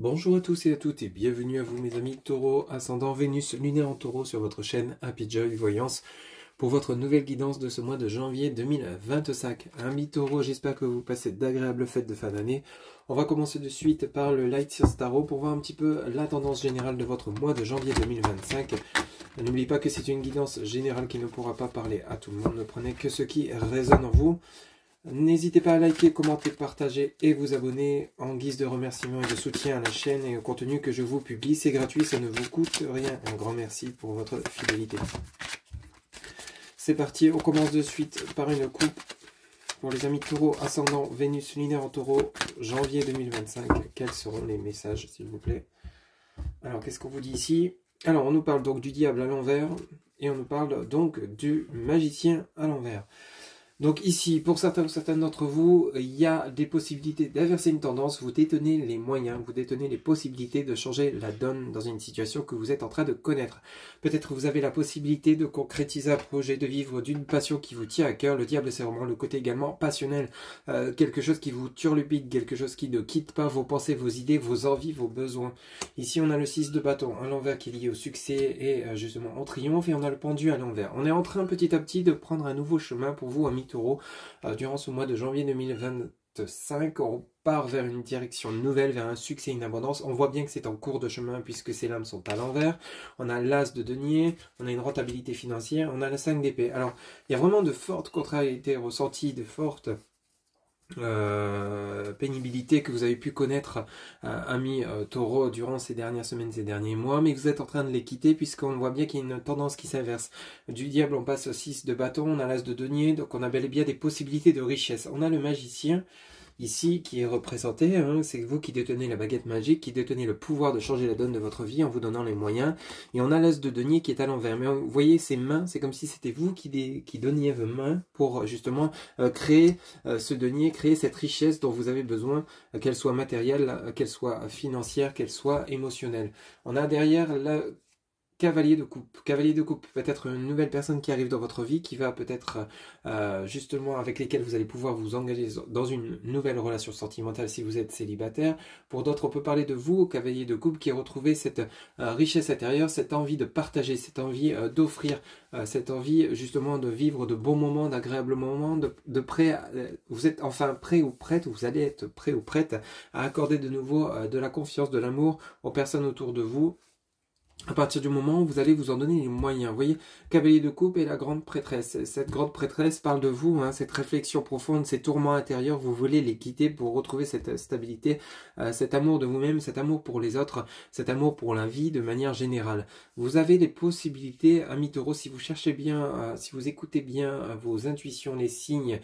Bonjour à tous et à toutes et bienvenue à vous mes amis Taureau, ascendant Vénus, lunaire en Taureau sur votre chaîne Happy Joy Voyance pour votre nouvelle guidance de ce mois de janvier 2025. Amis Taureau, j'espère que vous passez d'agréables fêtes de fin d'année. On va commencer de suite par le Light Year Tarot pour voir un petit peu la tendance générale de votre mois de janvier 2025. N'oubliez pas que c'est une guidance générale qui ne pourra pas parler à tout le monde. Ne prenez que ce qui résonne en vous. N'hésitez pas à liker, commenter, partager et vous abonner en guise de remerciement et de soutien à la chaîne et au contenu que je vous publie. C'est gratuit, ça ne vous coûte rien. Un grand merci pour votre fidélité. C'est parti, on commence de suite par une coupe pour les amis Taureau, ascendant Vénus, lunaire en Taureau, janvier 2025. Quels seront les messages, s'il vous plaît? Alors, qu'est-ce qu'on vous dit ici? Alors, on nous parle donc du diable à l'envers et on nous parle donc du magicien à l'envers. Donc ici, pour certains ou certaines d'entre vous, il y a des possibilités d'inverser une tendance, vous détenez les moyens, vous détenez les possibilités de changer la donne dans une situation que vous êtes en train de connaître. Peut-être vous avez la possibilité de concrétiser un projet, de vivre d'une passion qui vous tient à cœur. Le diable, c'est vraiment le côté également passionnel, quelque chose qui vous turlupine, quelque chose qui ne quitte pas vos pensées, vos idées, vos envies, vos besoins. Ici, on a le 6 de bâton à l'envers qui est lié au succès et justement au triomphe, et on a le pendu à l'envers. On est en train petit à petit de prendre un nouveau chemin pour vous, amis Taureau. Durant ce mois de janvier 2025, on part vers une direction nouvelle, vers un succès, une abondance. On voit bien que c'est en cours de chemin puisque ces lames sont à l'envers. On a l'as de denier, on a une rentabilité financière, on a la 5 d'épée. Alors, il y a vraiment de fortes contrariétés ressenties, de fortes pénibilité que vous avez pu connaître, amis Taureau, durant ces dernières semaines, ces derniers mois, mais vous êtes en train de les quitter puisqu'on voit bien qu'il y a une tendance qui s'inverse. Du diable, on passe au 6 de bâton, on a l'as de denier, donc on a bel et bien des possibilités de richesse. On a le magicien ici qui est représenté, hein, c'est vous qui détenez la baguette magique, qui détenez le pouvoir de changer la donne de votre vie en vous donnant les moyens. Et on a l'as de denier qui est à l'envers. Mais vous voyez ces mains, c'est comme si c'était vous qui donniez vos mains pour justement créer ce denier, créer cette richesse dont vous avez besoin, qu'elle soit matérielle, qu'elle soit financière, qu'elle soit émotionnelle. On a derrière la cavalier de coupe. Cavalier de coupe, peut-être une nouvelle personne qui arrive dans votre vie, qui va peut-être justement avec lesquelles vous allez pouvoir vous engager dans une nouvelle relation sentimentale si vous êtes célibataire. Pour d'autres, on peut parler de vous, cavalier de coupe, qui retrouvez cette richesse intérieure, cette envie de partager, cette envie d'offrir, cette envie justement de vivre de bons moments, d'agréables moments, de prêt. Vous êtes enfin prêt ou prête, ou vous allez être prêt ou prête à accorder de nouveau de la confiance, de l'amour aux personnes autour de vous. À partir du moment où vous allez vous en donner les moyens. Vous voyez, cavalier de coupe et la grande prêtresse. Cette grande prêtresse parle de vous, hein, cette réflexion profonde, ces tourments intérieurs, vous voulez les quitter pour retrouver cette stabilité, cet amour de vous-même, cet amour pour les autres, cet amour pour la vie de manière générale. Vous avez les possibilités, amis Taureau, si vous cherchez bien, si vous écoutez bien vos intuitions, les signes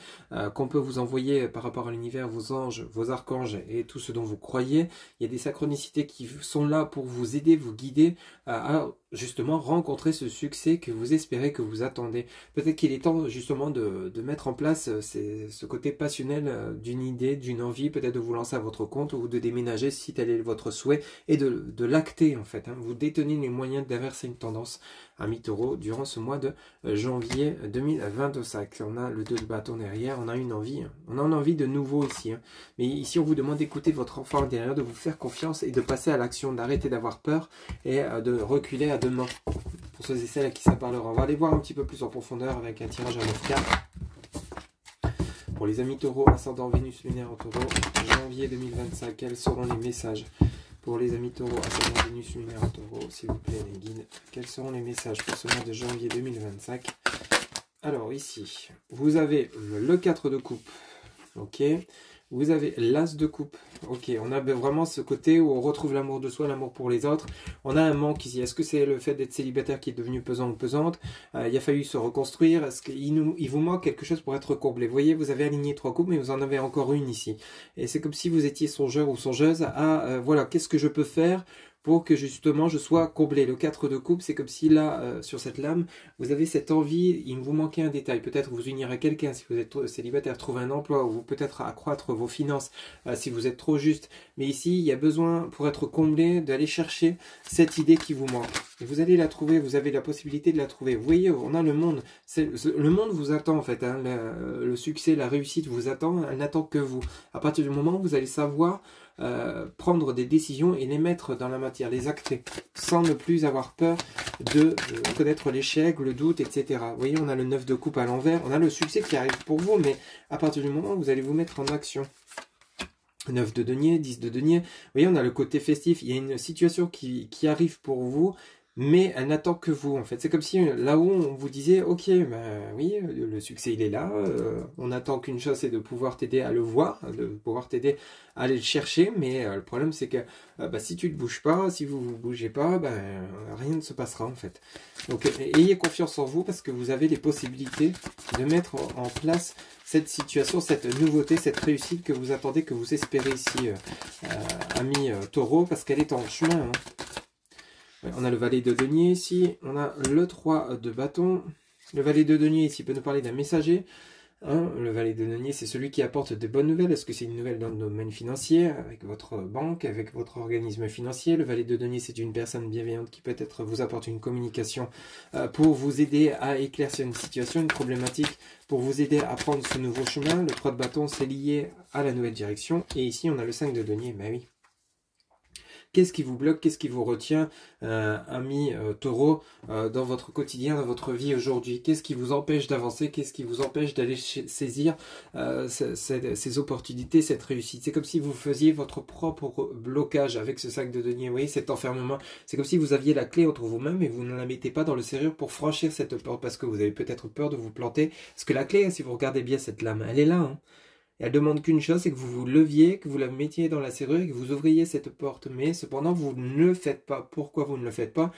qu'on peut vous envoyer par rapport à l'univers, vos anges, vos archanges et tout ce dont vous croyez. Il y a des synchronicités qui sont là pour vous aider, vous guider à justement rencontrer ce succès que vous espérez, que vous attendez. Peut-être qu'il est temps justement de mettre en place ce côté passionnel d'une idée, d'une envie, peut-être de vous lancer à votre compte ou de déménager si tel est votre souhait et de l'acter en fait. Hein. Vous détenez les moyens d'inverser une tendance, amis Taureau, durant ce mois de janvier 2025. On a le 2 de bâton derrière, on a une envie, on a une envie de nouveau ici. Hein. Mais ici on vous demande d'écouter votre enfant derrière, de vous faire confiance et de passer à l'action, d'arrêter d'avoir peur et de reculer à demain. Pour ceux et celles à qui ça parlera. On va aller voir un petit peu plus en profondeur avec un tirage à 9 cartes. Pour les amis Taureau, ascendant Vénus lunaire en Taureau, janvier 2025, quels seront les messages? Pour les amis Taureau, ascendant Vénus lunaire en Taureau, s'il vous plaît les guides, quels seront les messages pour ce mois de janvier 2025? Alors ici, vous avez le 4 de coupe, ok. Vous avez l'as de coupe. Ok, on a vraiment ce côté où on retrouve l'amour de soi, l'amour pour les autres. On a un manque ici. Est-ce que c'est le fait d'être célibataire qui est devenu pesant ou pesante? Il a fallu se reconstruire. Est-ce qu'il vous manque quelque chose pour être comblé? Vous voyez, vous avez aligné 3 coupes, mais vous en avez encore une ici. Et c'est comme si vous étiez songeur ou songeuse à, voilà, qu'est-ce que je peux faire pour que justement je sois comblé. Le 4 de coupe, c'est comme si là, sur cette lame, vous avez cette envie, il vous manquait un détail. Peut-être vous unir à quelqu'un si vous êtes célibataire, trouver un emploi, ou peut-être accroître vos finances si vous êtes trop juste. Mais ici, il y a besoin, pour être comblé, d'aller chercher cette idée qui vous manque. Et vous allez la trouver, vous avez la possibilité de la trouver. Vous voyez, on a le monde. Le monde vous attend en fait. Hein. Le succès, la réussite vous attend. Elle n'attend que vous. À partir du moment où vous allez savoir prendre des décisions et les mettre dans la matière, les acter, sans ne plus avoir peur de connaître l'échec, le doute, etc. Vous voyez, on a le 9 de coupe à l'envers. On a le succès qui arrive pour vous, mais à partir du moment où vous allez vous mettre en action. 9 de denier, 10 de denier. Vous voyez, on a le côté festif. Il y a une situation qui arrive pour vous, mais elle n'attend que vous, en fait. C'est comme si là-haut, on vous disait, ok, ben oui, le succès, il est là. On n'attend qu'une chose, c'est de pouvoir t'aider à le voir, de pouvoir t'aider à aller le chercher. Mais le problème, c'est que si tu ne te bouges pas, si vous ne vous bougez pas, rien ne se passera, en fait. Donc, ayez confiance en vous, parce que vous avez les possibilités de mettre en place cette situation, cette nouveauté, cette réussite que vous attendez, que vous espérez ici, amis taureaux, parce qu'elle est en chemin. Hein. Ouais, on a le valet de denier ici, on a le 3 de bâton. Le valet de denier ici peut nous parler d'un messager. Hein, le valet de denier, c'est celui qui apporte de bonnes nouvelles. Est-ce que c'est une nouvelle dans le domaine financier, avec votre banque, avec votre organisme financier? Le valet de denier, c'est une personne bienveillante qui peut-être vous apporte une communication pour vous aider à éclaircir une situation, une problématique, pour vous aider à prendre ce nouveau chemin. Le 3 de bâton, c'est lié à la nouvelle direction. Et ici, on a le 5 de denier, ben oui. Qu'est-ce qui vous bloque, qu'est-ce qui vous retient, amis taureaux, dans votre quotidien, dans votre vie aujourd'hui? Qu'est-ce qui vous empêche d'avancer? Qu'est-ce qui vous empêche d'aller saisir ces opportunités, cette réussite? C'est comme si vous faisiez votre propre blocage avec ce sac de denier. Vous voyez, cet enfermement. C'est comme si vous aviez la clé entre vous-même et vous ne la mettez pas dans le serrure pour franchir cette porte parce que vous avez peut-être peur de vous planter. Parce que la clé, si vous regardez bien cette lame, elle est là, hein. Et elle demande qu'une chose, c'est que vous vous leviez, que vous la mettiez dans la serrure et que vous ouvriez cette porte. Mais cependant, vous ne le faites pas. Pourquoi vous ne le faites pas?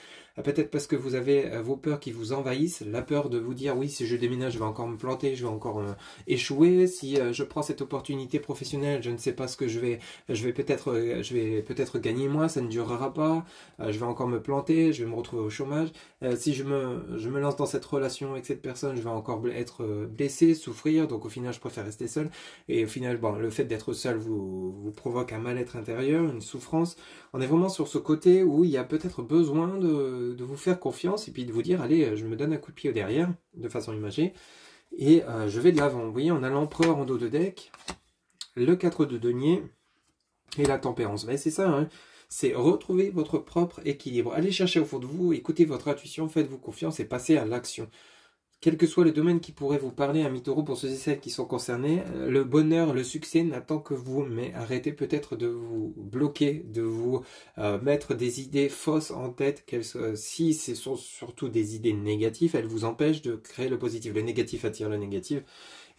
Peut-être parce que vous avez vos peurs qui vous envahissent. La peur de vous dire, oui, si je déménage, je vais encore me planter, je vais encore échouer. Si je prends cette opportunité professionnelle, je ne sais pas ce que je vais peut-être gagner moins, ça ne durera pas. Je vais encore me planter, je vais me retrouver au chômage. Si je me lance dans cette relation avec cette personne, je vais encore être blessé, souffrir. Donc au final, je préfère rester seul. Et au final, bon, le fait d'être seul vous provoque un mal-être intérieur, une souffrance. On est vraiment sur ce côté où il y a peut-être besoin de vous faire confiance et puis de vous dire, allez, je me donne un coup de pied au derrière, de façon imagée, et je vais de l'avant. Vous voyez, on a l'empereur en dos de deck, le 4 de denier et la tempérance. Ben, c'est ça, hein. C'est retrouver votre propre équilibre. Allez chercher au fond de vous, écoutez votre intuition, faites-vous confiance et passez à l'action. Quel que soit le domaine qui pourrait vous parler, amis taureaux, pour ceux et celles qui sont concernés, le bonheur, le succès n'attend que vous, mais arrêtez peut-être de vous bloquer, de vous mettre des idées fausses en tête, si ce sont surtout des idées négatives, elles vous empêchent de créer le positif. Le négatif attire le négatif.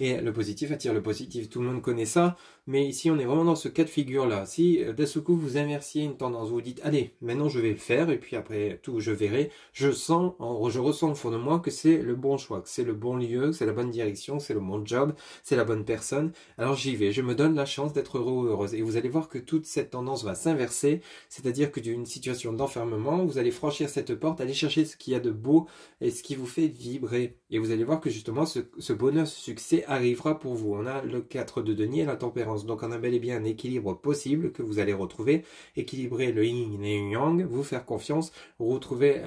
Et le positif attire le positif. Tout le monde connaît ça. Mais ici, on est vraiment dans ce cas de figure-là. Si d'un seul coup, vous inversiez une tendance, vous dites, allez, maintenant je vais le faire, et puis après tout, je verrai. Je ressens au fond de moi que c'est le bon choix, que c'est le bon lieu, que c'est la bonne direction, que c'est le bon job, c'est la bonne personne. Alors j'y vais. Je me donne la chance d'être heureux ou heureuse. Et vous allez voir que toute cette tendance va s'inverser. C'est-à-dire que d'une situation d'enfermement, vous allez franchir cette porte, aller chercher ce qu'il y a de beau et ce qui vous fait vibrer. Et vous allez voir que justement, ce bonheur, ce succès arrivera pour vous. On a le 4 de denier et la tempérance. Donc on a bel et bien un équilibre possible que vous allez retrouver. Équilibrer le yin et le yang, vous faire confiance, retrouver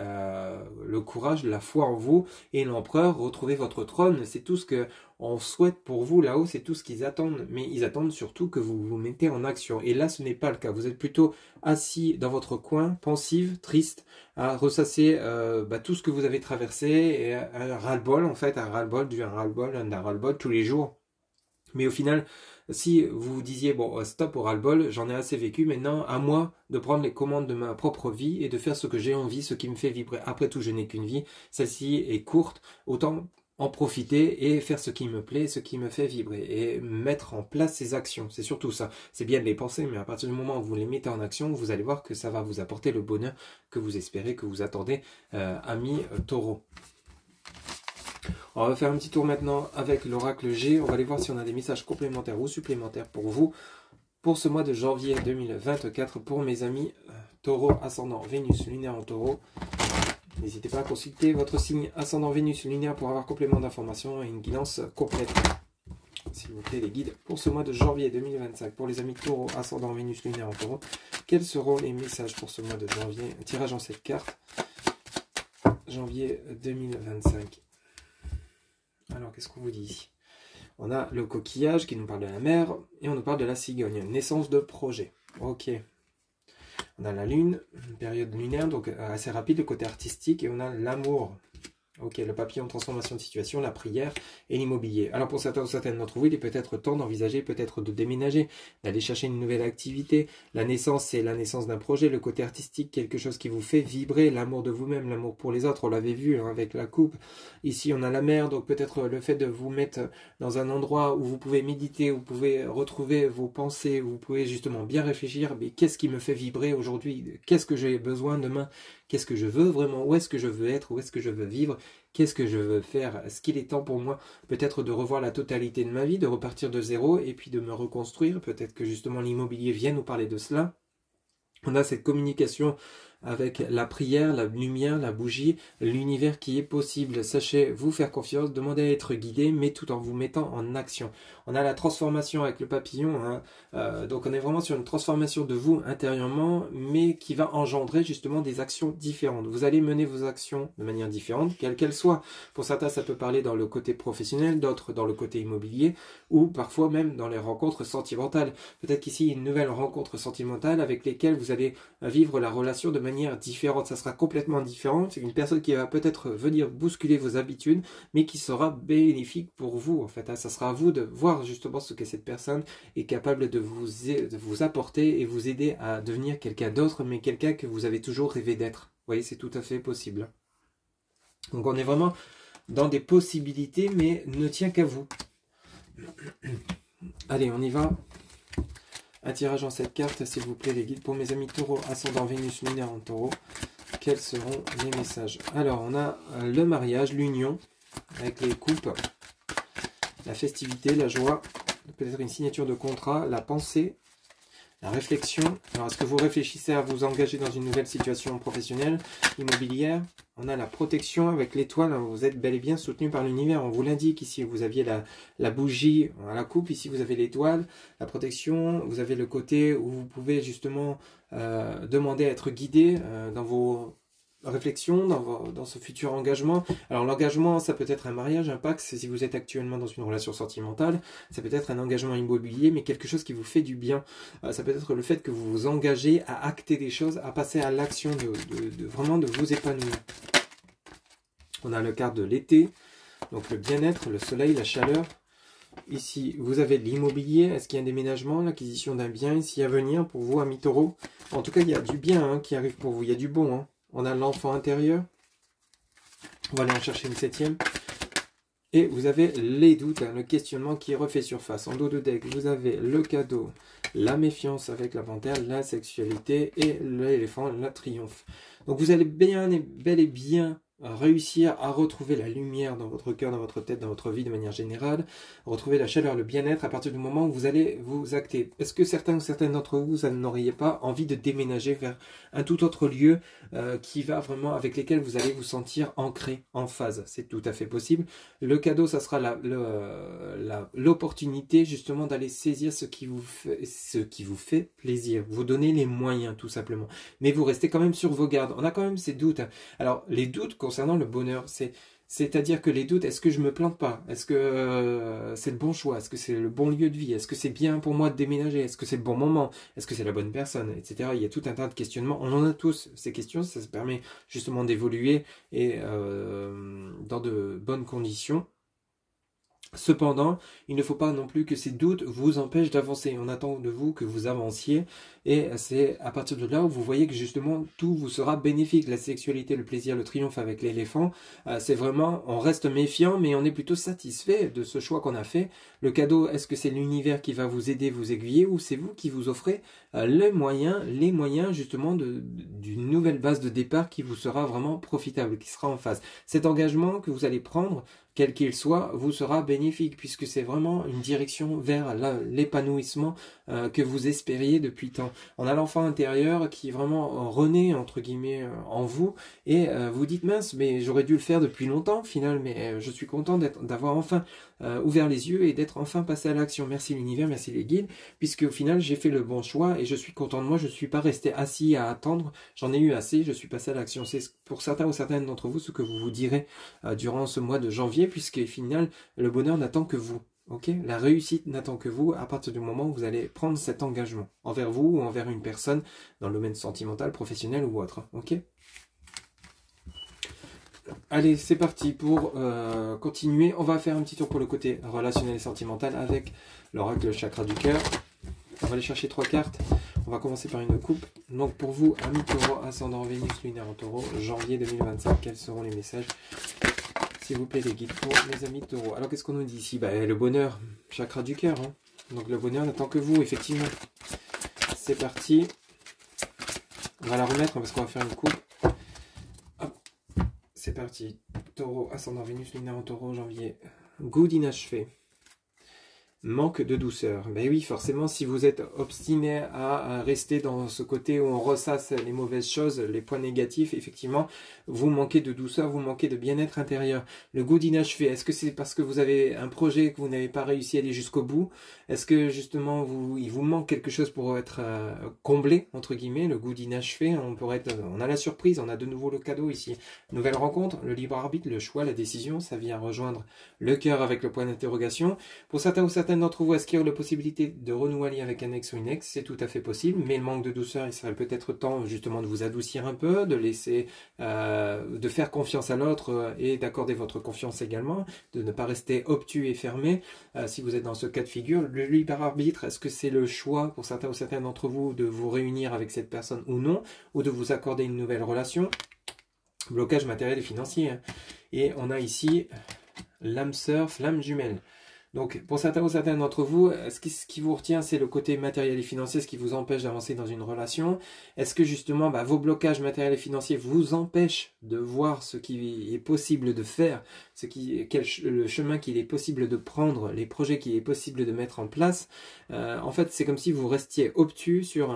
le courage, la foi en vous. Et l'empereur, retrouver votre trône. C'est tout ce que on souhaite pour vous là-haut, c'est tout ce qu'ils attendent. Mais ils attendent surtout que vous vous mettez en action. Et là, ce n'est pas le cas. Vous êtes plutôt assis dans votre coin, pensive, triste, à ressasser tout ce que vous avez traversé, et un ras-le-bol, en fait, un ras-le-bol, un ras-le-bol tous les jours. Mais au final, si vous disiez, bon, stop au ras-le-bol, j'en ai assez vécu, maintenant, à moi de prendre les commandes de ma propre vie et de faire ce que j'ai envie, ce qui me fait vibrer. Après tout, je n'ai qu'une vie, celle-ci est courte, autant en profiter et faire ce qui me plaît, ce qui me fait vibrer et mettre en place ces actions. C'est surtout ça. C'est bien de les penser, mais à partir du moment où vous les mettez en action, vous allez voir que ça va vous apporter le bonheur que vous espérez, que vous attendez, amis taureaux. On va faire un petit tour maintenant avec l'oracle G. On va aller voir si on a des messages complémentaires ou supplémentaires pour vous pour ce mois de janvier 2024 pour mes amis taureau ascendant Vénus lunaire en taureau. N'hésitez pas à consulter votre signe ascendant Vénus lunaire pour avoir complément d'information et une guidance complète. S'il vous plaît, les guides pour ce mois de janvier 2025. Pour les amis taureau ascendant Vénus lunaire en taureau, quels seront les messages pour ce mois de janvier? Un tirage en 7 cartes. janvier 2025. Alors, qu'est-ce qu'on vous dit ici? On a le coquillage qui nous parle de la mer et on nous parle de la cigogne. Naissance de projet. Ok. On a la lune, une période lunaire, donc assez rapide, le côté artistique, et on a l'amour. Ok, le papillon, transformation de situation, la prière et l'immobilier. Alors pour certains ou certaines d'entre vous, il est peut-être temps d'envisager, peut-être de déménager, d'aller chercher une nouvelle activité. La naissance, c'est la naissance d'un projet, le côté artistique, quelque chose qui vous fait vibrer, l'amour de vous-même, l'amour pour les autres, on l'avait vu hein, avec la coupe. Ici, on a la mer, donc peut-être le fait de vous mettre dans un endroit où vous pouvez méditer, où vous pouvez retrouver vos pensées, où vous pouvez justement bien réfléchir, mais qu'est-ce qui me fait vibrer aujourd'hui? Qu'est-ce que j'ai besoin demain? Qu'est-ce que je veux vraiment? Où est-ce que je veux être? Où est-ce que je veux vivre? Qu'est-ce que je veux faire? Est-ce qu'il est temps pour moi peut-être de revoir la totalité de ma vie, de repartir de zéro et puis de me reconstruire? Peut-être que justement l'immobilier vient nous parler de cela. On a cette communication avec la prière, la lumière, la bougie, l'univers qui est possible. Sachez vous faire confiance, demandez à être guidé, mais tout en vous mettant en action. On a la transformation avec le papillon, hein. Donc on est vraiment sur une transformation de vous intérieurement, mais qui va engendrer justement des actions différentes. Vous allez mener vos actions de manière différente, quelle qu'elle soit. Pour certains, ça peut parler dans le côté professionnel, d'autres dans le côté immobilier, ou parfois même dans les rencontres sentimentales. Peut-être qu'ici, une nouvelle rencontre sentimentale avec lesquelles vous allez vivre la relation de manière différente, ça sera complètement différent. C'est une personne qui va peut-être venir bousculer vos habitudes, mais qui sera bénéfique pour vous en fait. Ça sera à vous de voir justement ce que cette personne est capable de vous apporter et vous aider à devenir quelqu'un d'autre, mais quelqu'un que vous avez toujours rêvé d'être. Vous voyez, c'est tout à fait possible. Donc on est vraiment dans des possibilités, mais ne tient qu'à vous. Allez, on y va. Un tirage en cette carte, s'il vous plaît, les guides pour mes amis taureaux, ascendant Vénus, lunaire en taureau. Quels seront les messages? Alors, on a le mariage, l'union, avec les coupes, la festivité, la joie, peut-être une signature de contrat, la pensée, la réflexion. Alors, est-ce que vous réfléchissez à vous engager dans une nouvelle situation professionnelle, immobilière? On a la protection avec l'étoile, hein, vous êtes bel et bien soutenu par l'univers. On vous l'indique ici, vous aviez la bougie à la coupe, ici vous avez l'étoile, la protection, vous avez le côté où vous pouvez justement demander à être guidé dans vos réflexion dans ce futur engagement. Alors l'engagement, ça peut être un mariage, un pacte, si vous êtes actuellement dans une relation sentimentale, ça peut être un engagement immobilier, mais quelque chose qui vous fait du bien. Ça peut être le fait que vous vous engagez à acter des choses, à passer à l'action, vraiment de vous épanouir. On a le carte de l'été, donc le bien-être, le soleil, la chaleur. Ici, vous avez l'immobilier. Est-ce qu'il y a un déménagement, l'acquisition d'un bien ici à venir pour vous, amis taureaux? En tout cas, il y a du bien hein, qui arrive pour vous, il y a du bon. Hein. On a l'enfant intérieur. On va aller en chercher une 7e. Et vous avez les doutes, hein, le questionnement qui refait surface. En dos de deck, vous avez le cadeau, la méfiance avec la panthère, la sexualité et l'éléphant, la triomphe. Donc vous allez bel et bien réussir à retrouver la lumière dans votre cœur, dans votre tête, dans votre vie de manière générale, retrouver la chaleur, le bien-être à partir du moment où vous allez vous acter. Est-ce que certains ou certaines d'entre vous, vous n'auriez pas envie de déménager vers un tout autre lieu qui va vraiment, avec lesquels vous allez vous sentir ancré, en phase? C'est tout à fait possible. Le cadeau, ça sera l'opportunité justement d'aller saisir ce qui vous fait plaisir. Vous donner les moyens tout simplement. Mais vous restez quand même sur vos gardes. On a quand même ces doutes. Alors les doutes concernant le bonheur, c'est-à-dire que les doutes, est-ce que je me plante pas? Est-ce que c'est le bon choix? Est-ce que c'est le bon lieu de vie? Est-ce que c'est bien pour moi de déménager? Est-ce que c'est le bon moment? Est-ce que c'est la bonne personne? Etc. Il y a tout un tas de questionnements. On en a tous ces questions. Ça se permet justement d'évoluer et dans de bonnes conditions. Cependant, il ne faut pas non plus que ces doutes vous empêchent d'avancer. On attend de vous que vous avanciez et c'est à partir de là où vous voyez que justement tout vous sera bénéfique. La sexualité, le plaisir, le triomphe avec l'éléphant, c'est vraiment, on reste méfiant mais on est plutôt satisfait de ce choix qu'on a fait. Le cadeau, est-ce que c'est l'univers qui va vous aider, vous aiguiller ou c'est vous qui vous offrez les moyens justement d'une nouvelle base de départ qui vous sera vraiment profitable, qui sera en phase. Cet engagement que vous allez prendre, quel qu'il soit, vous sera bénéfique, puisque c'est vraiment une direction vers l'épanouissement que vous espériez depuis tant. On a l'enfant intérieur qui vraiment renaît, entre guillemets, en vous, et vous dites, mince, mais j'aurais dû le faire depuis longtemps, au final, mais je suis content d'avoir enfin ouvert les yeux et d'être enfin passé à l'action. Merci l'univers, merci les guides, puisque au final, j'ai fait le bon choix et je suis content de moi, je ne suis pas resté assis à attendre, j'en ai eu assez, je suis passé à l'action. C'est pour certains ou certaines d'entre vous ce que vous vous direz durant ce mois de janvier, puisque au final, le bonheur n'attend que vous. Ok, la réussite n'attend que vous à partir du moment où vous allez prendre cet engagement envers vous ou envers une personne dans le domaine sentimental, professionnel ou autre. Ok. Allez, c'est parti pour continuer. On va faire un petit tour pour le côté relationnel et sentimental avec l'oracle chakra du cœur. On va aller chercher 3 cartes. On va commencer par une coupe. Donc pour vous, amis taureau, ascendant Vénus, lunaire en taureau, janvier 2025, quels seront les messages, s'il vous plaît, les guides pour les amis taureaux? Alors qu'est-ce qu'on nous dit ici? Le bonheur, chakra du cœur. Hein. Donc le bonheur n'attend que vous, effectivement. C'est parti. On va la remettre parce qu'on va faire une coupe. C'est parti. Taureau, ascendant Vénus, lunaire en taureau, janvier. Good inachevé. Manque de douceur. Ben oui, forcément, si vous êtes obstiné à rester dans ce côté où on ressasse les mauvaises choses, les points négatifs, effectivement, vous manquez de douceur, vous manquez de bien-être intérieur. Le goût d'inachevé, est-ce que c'est parce que vous avez un projet que vous n'avez pas réussi à aller jusqu'au bout? Est-ce que justement, il vous manque quelque chose pour être comblé, entre guillemets, le goût d'inachevé? On a la surprise, on a de nouveau le cadeau ici. Nouvelle rencontre, le libre arbitre, le choix, la décision, ça vient rejoindre le cœur avec le point d'interrogation. Pour certains ou certaines d'entre vous, est-ce qu'il y a la possibilité de renouer un lien avec un ex ou une ex? C'est tout à fait possible, mais le manque de douceur, il serait peut-être temps justement de vous adoucir un peu, de laisser, de faire confiance à l'autre et d'accorder votre confiance également, de ne pas rester obtus et fermé. Si vous êtes dans ce cas de figure, le libre arbitre, est-ce que c'est le choix pour certains ou certaines d'entre vous de vous réunir avec cette personne ou non, ou de vous accorder une nouvelle relation? Blocage matériel et financier. Hein. Et on a ici l'âme sœur, flamme jumelle. Donc, pour certains ou certaines d'entre vous, ce qui vous retient, c'est le côté matériel et financier, ce qui vous empêche d'avancer dans une relation. Est-ce que justement, vos blocages matériels et financiers vous empêchent de voir ce qui est possible de faire, le chemin qu'il est possible de prendre, les projets qu'il est possible de mettre en place? En fait, c'est comme si vous restiez obtus sur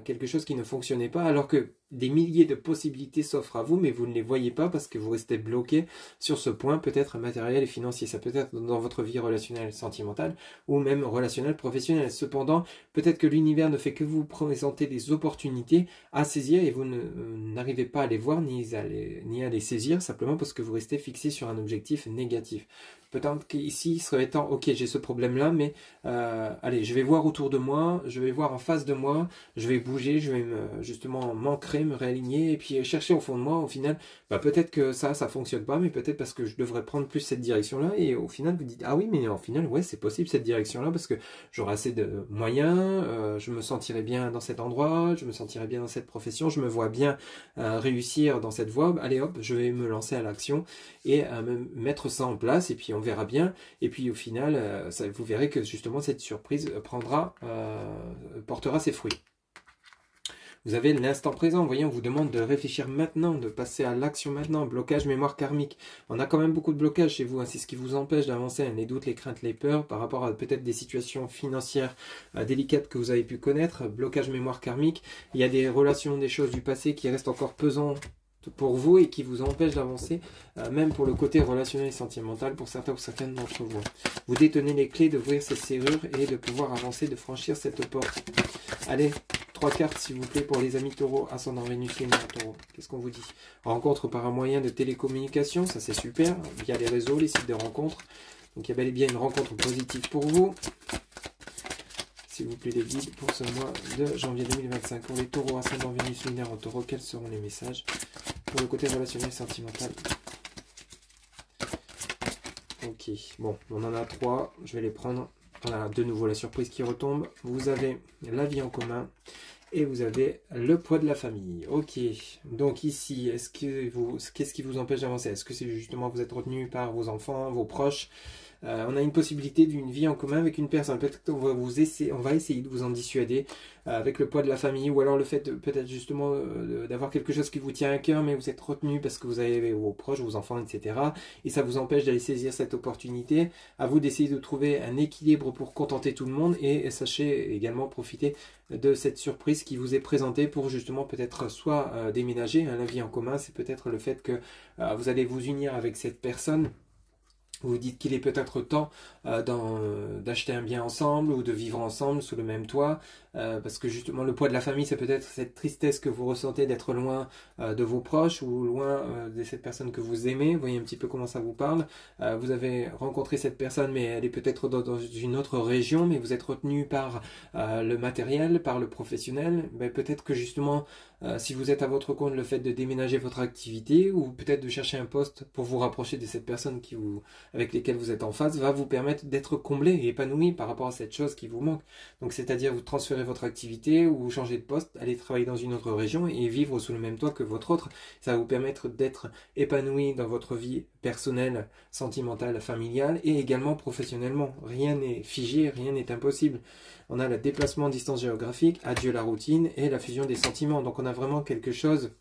quelque chose qui ne fonctionnait pas, alors que des milliers de possibilités s'offrent à vous, mais vous ne les voyez pas parce que vous restez bloqué sur ce point, peut-être matériel et financier. Ça peut être dans votre vie relationnelle, sentimentale, ou même relationnelle, professionnelle. Cependant, peut-être que l'univers ne fait que vous présenter des opportunités à saisir et vous n'arrivez pas à les voir ni à les saisir, simplement parce que vous restez fixé sur un objectif négatif. Peut-être qu'ici, il serait temps, ok, j'ai ce problème-là, mais allez, je vais voir autour de moi, je vais voir en face de moi, je vais bouger, je vais justement m'ancrer, me réaligner, et puis chercher au fond de moi, au final, peut-être que ça fonctionne pas, mais peut-être parce que je devrais prendre plus cette direction-là, et au final, vous dites, ah oui, mais au final, ouais, c'est possible cette direction-là, parce que j'aurai assez de moyens, je me sentirai bien dans cet endroit, je me sentirai bien dans cette profession, je me vois bien réussir dans cette voie, allez hop, je vais me lancer à l'action, et me mettre ça en place, et puis on verra bien, et puis au final, vous verrez que justement cette surprise portera ses fruits. Vous avez l'instant présent, vous voyez, on vous demande de réfléchir maintenant, de passer à l'action maintenant, blocage mémoire karmique. On a quand même beaucoup de blocages chez vous, hein, c'est ce qui vous empêche d'avancer, hein, les doutes, les craintes, les peurs, par rapport à peut-être des situations financières délicates que vous avez pu connaître, blocage mémoire karmique, il y a des relations, des choses du passé qui restent encore pesantes pour vous et qui vous empêche d'avancer, même pour le côté relationnel et sentimental pour certains ou certaines d'entre vous. Vous détenez les clés d'ouvrir ces serrures et de pouvoir avancer, de franchir cette porte. Allez, 3 cartes s'il vous plaît pour les amis taureaux, ascendant Vénus, lunaire taureau. Qu'est-ce qu'on vous dit? Rencontre par un moyen de télécommunication, ça c'est super, via les réseaux, les sites de rencontres. Donc il y a bel et bien une rencontre positive pour vous. S'il vous plaît les guides pour ce mois de janvier 2025. Pour les taureaux, ascendant Vénus, lunaire en taureau, quels seront les messages pour le côté relationnel sentimental? Ok, bon, on en a 3, je vais les prendre. Voilà, de nouveau la surprise qui retombe. Vous avez la vie en commun et vous avez le poids de la famille. Ok, donc ici, qu'est-ce qui vous empêche d'avancer? Est-ce que c'est justement que vous êtes retenu par vos enfants, vos proches? On a une possibilité d'une vie en commun avec une personne. Peut-être qu'on va on va essayer de vous en dissuader avec le poids de la famille, ou alors le fait peut-être justement d'avoir quelque chose qui vous tient à cœur, mais vous êtes retenu parce que vous avez vos proches, vos enfants, etc. Et ça vous empêche d'aller saisir cette opportunité. À vous d'essayer de trouver un équilibre pour contenter tout le monde, et sachez également profiter de cette surprise qui vous est présentée pour justement peut-être soit déménager. La vie en commun, c'est peut-être le fait que vous allez vous unir avec cette personne. Vous dites qu'il est peut-être temps d'acheter un bien ensemble ou de vivre ensemble sous le même toit, parce que justement le poids de la famille, c'est peut-être cette tristesse que vous ressentez d'être loin de vos proches ou loin de cette personne que vous aimez. Vous voyez un petit peu comment ça vous parle. Vous avez rencontré cette personne, mais elle est peut-être dans une autre région, mais vous êtes retenu par le matériel, par le professionnel. Ben, peut-être que justement, si vous êtes à votre compte, le fait de déménager votre activité ou peut-être de chercher un poste pour vous rapprocher de cette personne avec lesquelles vous êtes en face va vous permettre d'être comblé et épanoui par rapport à cette chose qui vous manque. Donc c'est-à-dire vous transférez votre activité ou vous changez de poste, aller travailler dans une autre région et vivre sous le même toit que votre autre. Ça va vous permettre d'être épanoui dans votre vie personnelle, sentimentale, familiale et également professionnellement. Rien n'est figé, rien n'est impossible. On a le déplacement en distance géographique, adieu la routine et la fusion des sentiments. Donc on a vraiment quelque chose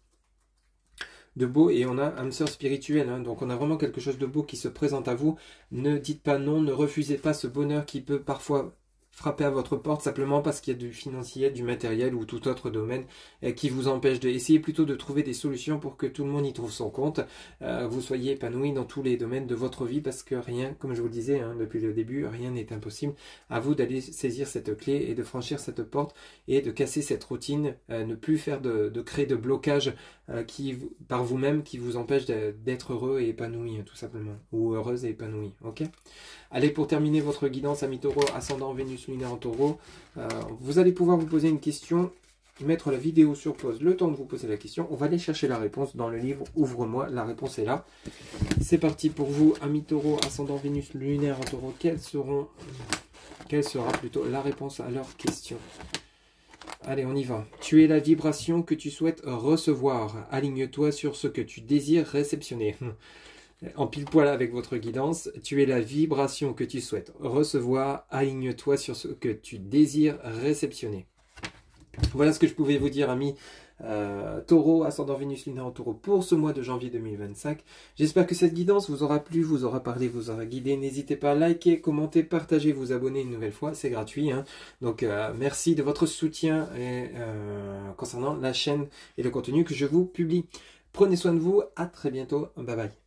de beau, et on a âme sœur spirituelle, hein. Donc on a vraiment quelque chose de beau qui se présente à vous. Ne dites pas non, ne refusez pas ce bonheur qui peut parfois frapper à votre porte simplement parce qu'il y a du financier, du matériel ou tout autre domaine qui vous empêche de... Essayez plutôt de trouver des solutions pour que tout le monde y trouve son compte, vous soyez épanoui dans tous les domaines de votre vie, parce que rien, comme je vous le disais hein, depuis le début, rien n'est impossible. À vous d'aller saisir cette clé et de franchir cette porte et de casser cette routine, ne plus faire de créer de blocage par vous-même qui vous empêche d'être heureux et épanoui, tout simplement, ou heureuse et épanouie. Ok. Allez, pour terminer votre guidance Amis Taureau, ascendant Vénus lunaire en Taureau, vous allez pouvoir vous poser une question, mettre la vidéo sur pause, le temps de vous poser la question. On va aller chercher la réponse dans le livre Ouvre-moi, la réponse est là. C'est parti pour vous, Amis Taureau, ascendant Vénus lunaire en Taureau. Quelle sera plutôt la réponse à leur question? Allez, on y va. Tu es la vibration que tu souhaites recevoir. Aligne-toi sur ce que tu désires réceptionner. En pile poil avec votre guidance, tu es la vibration que tu souhaites recevoir. Aligne-toi sur ce que tu désires réceptionner. Voilà ce que je pouvais vous dire, amis Taureau, ascendant Vénus lunaire en Taureau pour ce mois de janvier 2025. J'espère que cette guidance vous aura plu, vous aura parlé, vous aura guidé. N'hésitez pas à liker, commenter, partager, vous abonner une nouvelle fois, c'est gratuit, hein. Donc merci de votre soutien concernant la chaîne et le contenu que je vous publie. Prenez soin de vous, à très bientôt, bye bye.